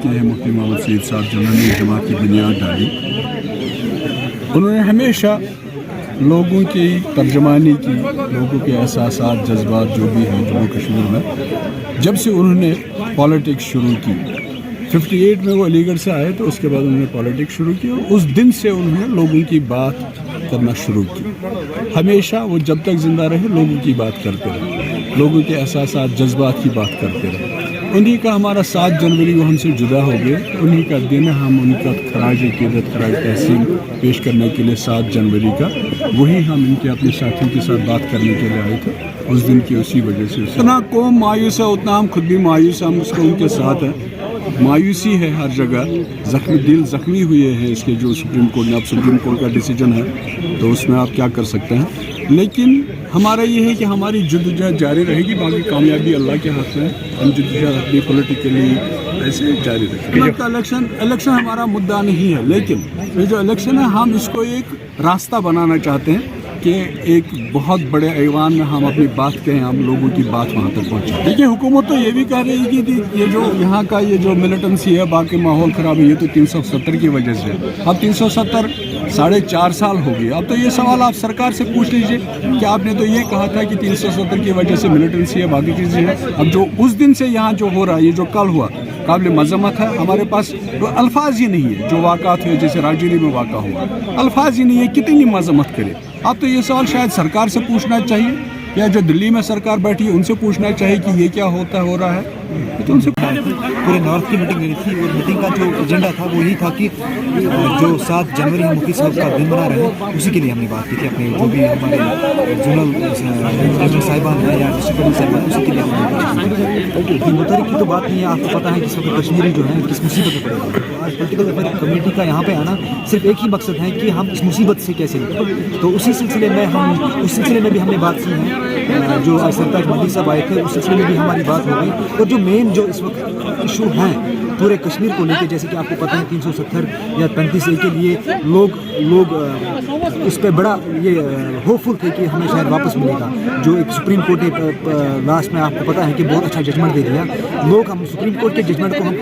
के हैं मुफ्ती मोहम्मद सईद साहब, जिन्होंने जमात की बुनियाद डाली। उन्होंने हमेशा लोगों की तर्जमानी की, लोगों के एहसासात जज्बात जो भी हैं जम्मू कश्मीर में, जब से उन्होंने पॉलिटिक्स शुरू की 58 में वो अलीगढ़ से आए तो उसके बाद उन्होंने पॉलिटिक्स शुरू की और उस दिन से उन्होंने लोगों की बात करना शुरू की। हमेशा वो जब तक ज़िंदा रहे लोगों की बात करते रहे, लोगों के एहसासात जज्बात की बात करते रहे। उन्हीं का हमारा 7 जनवरी वो हमसे जुदा हो गए, उन्हीं का दिन हम उनका खराज अक़ीदत खराज तहसीन पेश करने के लिए 7 जनवरी का वही हम इनके अपने साथियों के साथ बात करने के लिए आए थे। उस दिन की उसी वजह से उतना कौम मायूस है, उतना हम खुद भी मायूस हैं, हम उसको उनके साथ हैं। मायूसी है हर जगह, दिल ज़ख्मी हुए हैं इसके जो सुप्रीम कोर्ट ने, अब सुप्रीम कोर्ट का डिसीजन है तो उसमें आप क्या कर सकते हैं। लेकिन हमारा ये है कि हमारी जद्दोजहद जारी रहेगी, बाकी कामयाबी अल्लाह के हाथ में। हम जद्दोजहद अपनी पॉलिटिकली ऐसे जारी रखेंगे। इलेक्शन हमारा मुद्दा नहीं है, लेकिन ये जो इलेक्शन है हम इसको एक रास्ता बनाना चाहते हैं कि एक बहुत बड़े ऐवान में हम अपनी बात कहें, हम लोगों की बात वहाँ तक पहुँचाएं। देखिए हुकूमत तो ये भी कह रही है कि ये जो यहाँ का ये जो मिलिटेंसी है, बाकी माहौल ख़राब है, ये तो 370 की वजह से। अब 370 4.5 साल हो गए। अब तो ये सवाल आप सरकार से पूछ लीजिए कि आपने तो ये कहा था कि 370 की वजह से मिलिटेंसी है, बाकी चीज़ें हैं। अब जो उस दिन से यहाँ जो हो रहा है, ये जो कल हुआ, काबिल मज़म्मत है। हमारे पास तो अल्फाज ही नहीं है। जो वाक़ात हुए, जैसे राजौरी में वाक़ा हुआ, अल्फाज ही नहीं है, कितनी मज़म्मत करे। अब तो ये सवाल शायद सरकार से पूछना चाहिए, या जो दिल्ली में सरकार बैठी है उनसे पूछना चाहिए कि ये क्या होता हो रहा है। तो उनसे पूरे नॉर्थ की मीटिंग लेनी थी और मीटिंग का जो एजेंडा था वो यही था कि जो 7 जनवरी हम मुफ्ती साहब का दिन मना रहे हैं उसी के लिए हमने बात की थी। अपने जो भी हमारे जोनल साहिबान हैं या डिस्ट्रिक्ट साहिबान, उसी के लिए हमने मुतहरिक की तो बात नहीं है। आपको पता है कि इस वक्त कश्मीरी जो है किस मुसीबत में पड़े हुए हैं। आज पॉलिटिकल अफेयर कमेटी का यहाँ पे आना सिर्फ एक ही मकसद है कि हम इस मुसीबत से कैसे निकलें। तो उसी सिलसिले में भी हमने बात की है। जो सरताज मंडी साहब आए थे उस सिलसिले में भी हमारी बात हो गई। और जो मेन जो इस वक्त इशू हैं पूरे कश्मीर को लेकर, जैसे कि आपको पता है 370 या 35A के लिए लोग उस पर बड़ा ये होपफुल थे कि हमें शायद वापस मिलेगा। जो एक सुप्रीम कोर्ट ने लास्ट में आपको पता है कि बहुत अच्छा जजमेंट दे दिया। लोग हम सुप्रीम कोर्ट के जजमेंट को हम